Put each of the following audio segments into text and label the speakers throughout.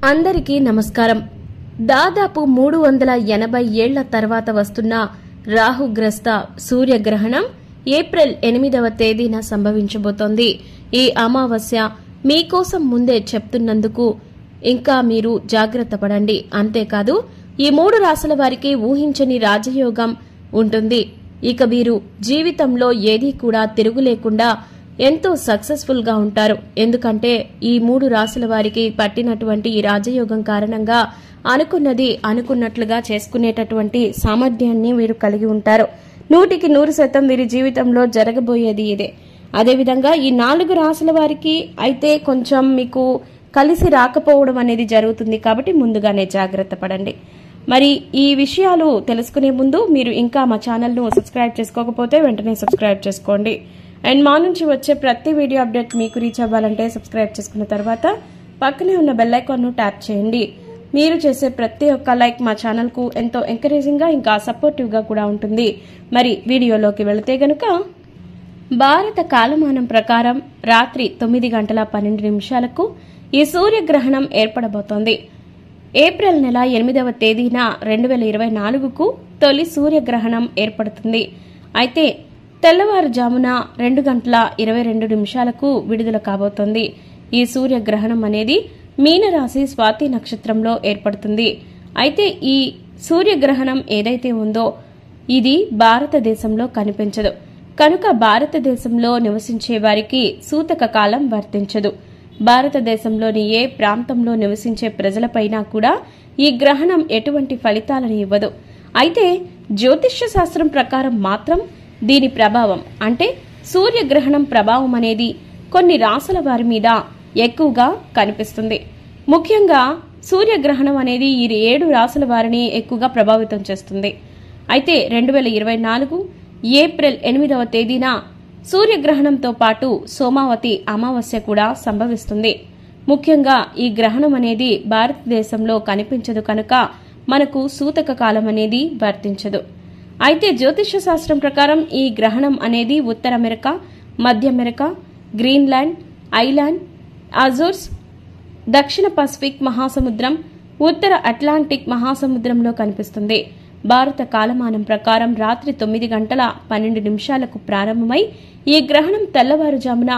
Speaker 1: అందరికీ నమస్కారం. దాదాపు 380 ఏళ్ల తర్వాత వస్తున్న రాహుగ్రస్త సూర్యగ్రహణం ఏప్రిల్ 8వ తేదీన సంభవించబోతోంది. ఈ అమావాస్య మీకోసం ముందే చెప్తున్నందుకు ఇంకా మీరు జాగ్రత్త పడండి. అంతేకాదు ఈ 3 రాశుల వారికి ఊహించని రాజయోగం ఉంటుంది. ఇక వీరు జీవితంలో ఏదీ కూడా తిరుగులేకుండా ఎంతో సక్సెస్ఫుల్ గా ఉంటారు. ఎందుకంటే ఈ 3 రాశుల వారికి పట్టినటువంటి ఈ రాజయోగం కారణంగా అనుకున్నది అనుకున్నట్లుగా చేసుకునేటటువంటి సామర్థ్యాన్ని వీరు కలిగి ఉంటారు. 100% వీరి జీవితంలో జరగబోయేది ఇదే. అదేవిధంగా ఈ 4 రాశుల వారికి అయితే కొంచెం మీకు కలిసి రాకపోవడం అనేది జరుగుతుంది. కాబట్టి ముందుగానే జాగ్రత్త పడండి. మరి ఈ విషయాలు తెలుసుకునే ముందు మీరు ఇంకా మా ఛానల్ను సబ్స్క్రైబ్ చేసుకోకపోతే వెంటనే సబ్స్క్రైబ్ చేసుకోండి. అండ్ మా నుంచి వచ్చే ప్రతి వీడియో అప్డేట్ మీకు రీచ్ అవ్వాలంటే సబ్స్క్రైబ్ చేసుకున్న తర్వాత పక్కనే ఉన్న బెల్ ఐకాన్ను ట్యాప్ చేయండి. మీరు చేసే ప్రతి ఒక్క లైక్ మా ఛానల్ కు ఎంతో ఎంకరేజింగ్ గా ఇంకా సపోర్టివ్ గా కూడా ఉంటుంది. మరి వీడియోలోకి వెళితే గనుక భారత కాలమానం ప్రకారం రాత్రి 9:12 ఈ సూర్యగ్రహణం ఏర్పడబోతోంది. ఏప్రిల్ నెల 8వ తేదీన 2024కు తొలి సూర్యగ్రహణం ఏర్పడుతుంది. అయితే తెల్లవారుజామున 2:22 విడుదల కాబోతోంది. ఈ సూర్యగ్రహణం అనేది మీనరాశి స్వాతి నక్షత్రంలో ఏర్పడుతుంది. అయితే ఈ సూర్యగ్రహణం ఏదైతే ఉందో ఇది భారతదేశంలో కనిపించదు. కనుక భారతదేశంలో నివసించే వారికి సూతక కాలం వర్తించదు. భారతదేశంలోని ఏ ప్రాంతంలో నివసించే ప్రజలపైనా కూడా ఈ గ్రహణం ఎటువంటి ఫలితాలను ఇవ్వదు. అయితే జ్యోతిష్య శాస్త్రం ప్రకారం మాత్రం దీని ప్రభావం అంటే సూర్యగ్రహణం ప్రభావం అనేది కొన్ని రాశుల వారి మీద ఎక్కువగా కనిపిస్తుంది. ముఖ్యంగా సూర్యగ్రహణం అనేది ఈ 7 రాశుల వారిని ఎక్కువగా ప్రభావితం చేస్తుంది. అయితే 2024 ఏప్రిల్ 8వ తేదీన సూర్యగ్రహణంతో పాటు సోమావతి అమావాస్య కూడా సంభవిస్తుంది. ముఖ్యంగా ఈ గ్రహణం అనేది భారతదేశంలో కనిపించదు కనుక మనకు సూతక కాలం అనేది వర్తించదు. అయితే జ్యోతిష్య శాస్త్రం ప్రకారం ఈ గ్రహణం అనేది ఉత్తర అమెరికా, మధ్య అమెరికా, గ్రీన్లాండ్, ఐలాండ్, అజోర్స్, దక్షిణ పసిఫిక్ మహాసముద్రం, ఉత్తర అట్లాంటిక్ మహాసముద్రంలో కనిపిస్తుంది. భారత కాలమానం ప్రకారం రాత్రి 9:12 ప్రారంభమై ఈ గ్రహణం తెల్లవారుజామున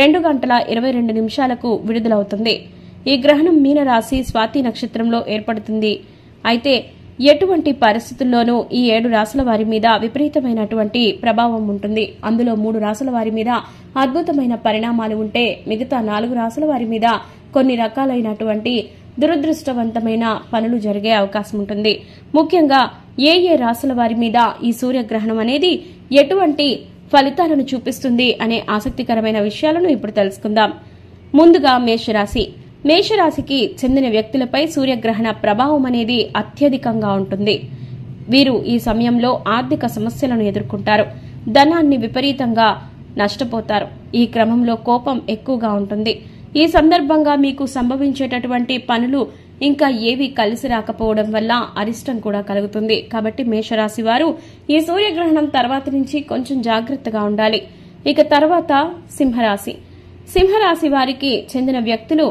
Speaker 1: 2:22 విడుదలవుతుంది. ఈ గ్రహణం మీనరాశి స్వాతి నక్షత్రంలో ఏర్పడుతుంది. అయితే ఎటువంటి పరిస్థితుల్లోనూ ఈ 7 రాశుల వారి మీద విపరీతమైనటువంటి ప్రభావం ఉంటుంది. అందులో 3 రాశుల వారి మీద అద్భుతమైన పరిణామాలు ఉంటే మిగతా 4 రాశుల వారి మీద కొన్ని రకాలైనటువంటి దురదృష్టవంతమైన పనులు జరిగే అవకాశం ఉంటుంది. ముఖ్యంగా ఏ రాశుల వారి మీద ఈ సూర్యగ్రహణం అనేది ఎటువంటి ఫలితాలను చూపిస్తుంది అనే ఆసక్తికరమైన విషయాలను ఇప్పుడు తెలుసుకుందాం. ముందుగా మేషరాశి. మేషరాశికి చెందిన వ్యక్తులపై సూర్యగ్రహణ ప్రభావం అనేది అత్యధికంగా ఉంటుంది. వీరు ఈ సమయంలో ఆర్థిక సమస్యలను ఎదుర్కొంటారు. ధనాన్ని విపరీతంగా నష్టపోతారు. ఈ క్రమంలో కోపం ఎక్కువగా ఉంటుంది. ఈ సందర్భంగా మీకు సంభవించేటటువంటి పనులు ఇంకా ఏవి కలిసి రాకపోవడం వల్ల అరిష్టం కూడా కలుగుతుంది. కాబట్టి మేషరాశి వారు ఈ సూర్యగ్రహణం తర్వాత నుంచి కొంచెం జాగ్రత్తగా ఉండాలి. ఇక తర్వాత సింహరాశి. సింహరాశి వారికి చెందిన వ్యక్తులు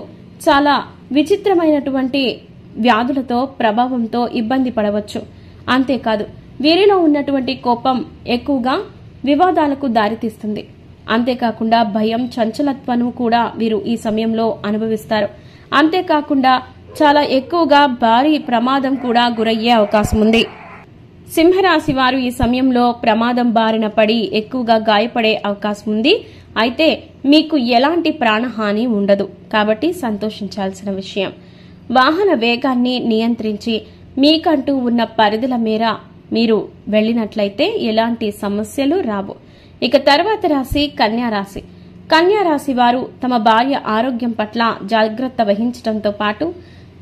Speaker 1: చాలా విచిత్రమైనటువంటి వ్యాధులతో ప్రభావంతో ఇబ్బంది పడవచ్చు. అంతేకాదు వీరిలో ఉన్నటువంటి కోపం ఎక్కువగా వివాదాలకు దారితీస్తుంది. అంతేకాకుండా భయం, చంచలత్వం కూడా వీరు ఈ సమయంలో అనుభవిస్తారు. అంతేకాకుండా చాలా ఎక్కువగా భారీ ప్రమాదం కూడా గురయ్యే అవకాశం ఉంది. సింహరాశి వారు ఈ సమయంలో ప్రమాదం బారిన పడి ఎక్కువగా గాయపడే అవకాశం ఉంది. అయితే మీకు ఎలాంటి ప్రాణహాని ఉండదు కాబట్టి సంతోషించాల్సిన విషయం. వాహన వేగాన్ని నియంత్రించి మీకంటూ ఉన్న పరిధుల మేర మీరు వెళ్లినట్లయితే ఎలాంటి సమస్యలు రావు. ఇక తర్వాత రాశి కన్యారాశి. కన్యారాశి వారు తమ భార్య ఆరోగ్యం పట్ల జాగ్రత్త వహించడంతో పాటు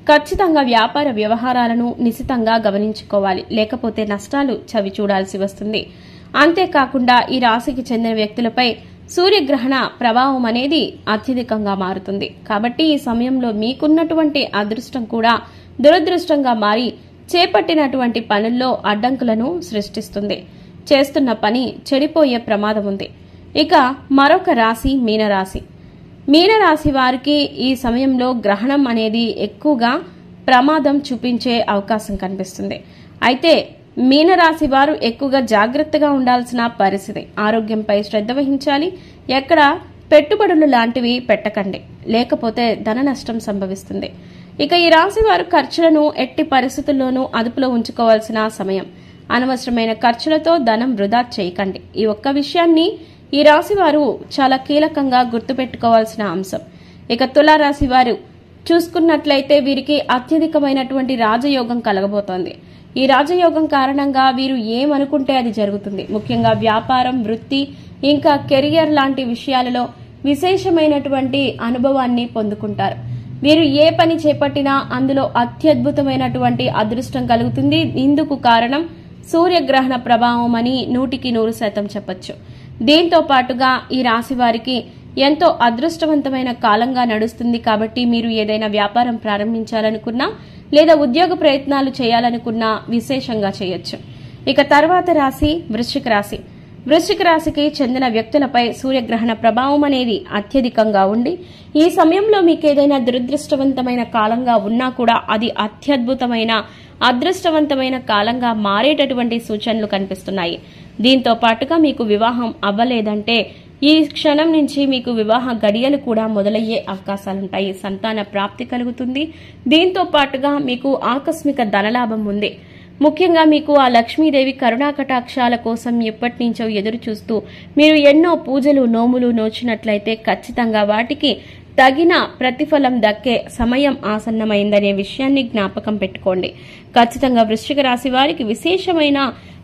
Speaker 1: ఖచ్చితంగా వ్యాపార వ్యవహారాలను నిశితంగా గమనించుకోవాలి. లేకపోతే నష్టాలు చవి చూడాల్సి వస్తుంది. అంతేకాకుండా ఈ రాశికి చెందిన వ్యక్తులపై సూర్యగ్రహణ ప్రభావం అనేది అత్యధికంగా మారుతుంది. కాబట్టి ఈ సమయంలో మీకున్నటువంటి అదృష్టం కూడా దురదృష్టంగా మారి చేపట్టినటువంటి పనుల్లో అడ్డంకులను సృష్టిస్తుంది. చేస్తున్న పని చెడిపోయే ప్రమాదం ఉంది. ఇక మరొక రాశి మీనరాశి. మీనరాశి వారికి ఈ సమయంలో గ్రహణం అనేది ఎక్కువగా ప్రమాదం చూపించే అవకాశం కనిపిస్తుంది. అయితే మీనరాశి వారు ఎక్కువగా జాగ్రత్తగా ఉండాల్సిన పరిస్థితి. ఆరోగ్యంపై శ్రద్ధ వహించాలి. ఎక్కడ పెట్టుబడులు లాంటివి పెట్టకండి, లేకపోతే ధన నష్టం సంభవిస్తుంది. ఇక ఈ రాశి వారు ఖర్చులను ఎట్టి పరిస్థితుల్లోనూ అదుపులో ఉంచుకోవాల్సిన సమయం. అనవసరమైన ఖర్చులతో ధనం వృధా చేయకండి. ఈ ఒక్క విషయాన్ని ఈ రాశి వారు చాలా కీలకంగా గుర్తుపెట్టుకోవాల్సిన అంశం. ఇక తులారాశి వారు చూసుకున్నట్లయితే వీరికి అత్యధికమైనటువంటి రాజయోగం కలగబోతోంది. ఈ రాజయోగం కారణంగా వీరు ఏమనుకుంటే అది జరుగుతుంది. ముఖ్యంగా వ్యాపారం, వృత్తి, ఇంకా కెరియర్ లాంటి విషయాలలో విశేషమైనటువంటి అనుభవాన్ని పొందుకుంటారు. వీరు ఏ పని చేపట్టినా అందులో అత్యద్భుతమైనటువంటి అదృష్టం కలుగుతుంది. ఇందుకు కారణం సూర్యగ్రహణ ప్రభావం అని 100% చెప్పొచ్చు. దీంతో పాటుగా ఈ రాశి వారికి ఎంతో అదృష్టవంతమైన కాలంగా నడుస్తుంది. కాబట్టి మీరు ఏదైనా వ్యాపారం ప్రారంభించాలనుకున్నా లేదా ఉద్యోగ ప్రయత్నాలు చేయాలనుకున్నా విశేషంగా చేయొచ్చు. ఇక తర్వాత రాశి వృశ్చిక రాశి. వృశ్చిక రాశికి చెందిన వ్యక్తులపై సూర్యగ్రహణ ప్రభావం అనేది అత్యధికంగా ఉండి ఈ సమయంలో మీకు ఏదైనా దురదృష్టవంతమైన కాలంగా ఉన్నా కూడా అది అత్యద్భుతమైన అదృష్టవంతమైన కాలంగా మారేటటువంటి సూచనలు కనిపిస్తున్నాయి. దీంతో పాటుగా మీకు వివాహం అవ్వలేదంటే ఈ క్షణం నుంచి మీకు వివాహ గడియలు కూడా మొదలయ్యే అవకాశాలుంటాయి. సంతాన ప్రాప్తి కలుగుతుంది. దీంతో పాటుగా మీకు ఆకస్మిక ధనలాభం ఉంది. ముఖ్యంగా మీకు ఆ లక్ష్మీదేవి కరుణాకటాక్షాల కోసం ఎప్పటి నుంచో ఎదురు చూస్తూ మీరు ఎన్నో పూజలు, నోములు నోచినట్లయితే ఖచ్చితంగా వాటికి తగిన ప్రతిఫలం దక్కే సమయం ఆసన్నమైందనే విషయాన్ని జ్ఞాపకం పెట్టుకోండి. ఖచ్చితంగా వృశ్చిక రాశి వారికి విశేషమైన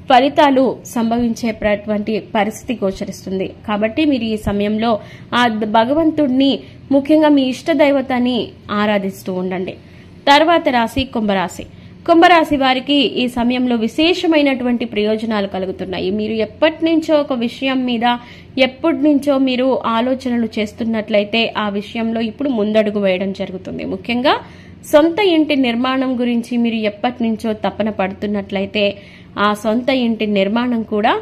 Speaker 1: ఫలితాలు సంభవించేటువంటి పరిస్థితి గోచరిస్తుంది. కాబట్టి మీరు ఈ సమయంలో ఆ భగవంతుడిని, ముఖ్యంగా మీ ఇష్ట దైవతాన్ని ఆరాధిస్తూ ఉండండి. తర్వాత రాశి కుంభరాశి. కుంభరాశి వారికి ఈ సమయంలో విశేషమైనటువంటి ప్రయోజనాలు కలుగుతున్నాయి. మీరు ఎప్పటి నుంచో ఒక విషయం మీద ఎప్పటి నుంచో మీరు ఆలోచనలు చేస్తున్నట్లయితే ఆ విషయంలో ఇప్పుడు ముందడుగు వేయడం జరుగుతుంది. ముఖ్యంగా సొంత ఇంటి నిర్మాణం గురించి మీరు ఎప్పటి నుంచో తపన పడుతున్నట్లయితే ఆ సొంత ఇంటి నిర్మాణం కూడా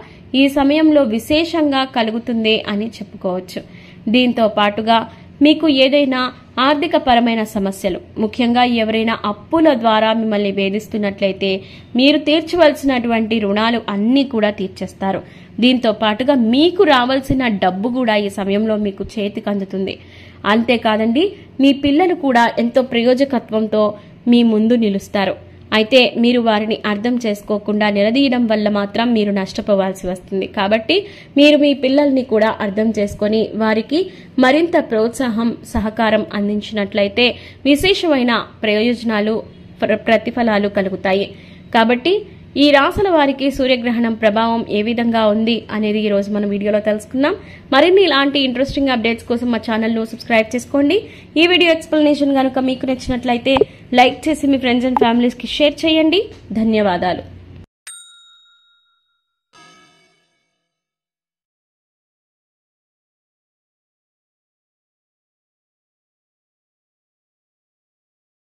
Speaker 1: ఈ సమయంలో విశేషంగా కలుగుతుంది అని చెప్పుకోవచ్చు. దీంతో పాటుగా మీకు ఏదైనా ఆర్థిక పరమైన సమస్యలు, ముఖ్యంగా ఎవరైనా అప్పుల ద్వారా మిమ్మల్ని వేధిస్తున్నట్లయితే మీరు తీర్చవలసినటువంటి రుణాలు అన్నీ కూడా తీర్చేస్తారు. దీంతో పాటుగా మీకు రావాల్సిన డబ్బు కూడా ఈ సమయంలో మీకు చేతికి అందుతుంది. అంతేకాదండి, మీ పిల్లలు కూడా ఎంతో ప్రయోజకత్వంతో మీ ముందు నిలుస్తారు. అయితే మీరు వారిని అర్థం చేసుకోకుండా నిలదీయడం వల్ల మాత్రం మీరు నష్టపోవాల్సి వస్తుంది. కాబట్టి మీరు మీ పిల్లల్ని కూడా అర్థం చేసుకొని వారికి మరింత ప్రోత్సాహం, సహకారం అందించినట్లయితే విశేషమైన ప్రయోజనాలు, ప్రతిఫలాలు కలుగుతాయి. కాబట్టి ఈ రాశుల వారికి సూర్యగ్రహణం ప్రభావం ఏ విధంగా ఉంది అనేది ఈ రోజు మనం వీడియోలో తెలుసుకుందాం. మరిన్ని ఇలాంటి ఇంట్రెస్టింగ్ అప్డేట్స్ కోసం మా ఛానల్ను సబ్స్క్రైబ్ చేసుకోండి. ఈ వీడియో ఎక్స్ప్లెనేషన్ కనుక మీకు నచ్చినట్లయితే లైక్ చేసి మీ ఫ్రెండ్స్ అండ్ ఫ్యామిలీస్కి షేర్ చేయండి. ధన్యవాదాలు.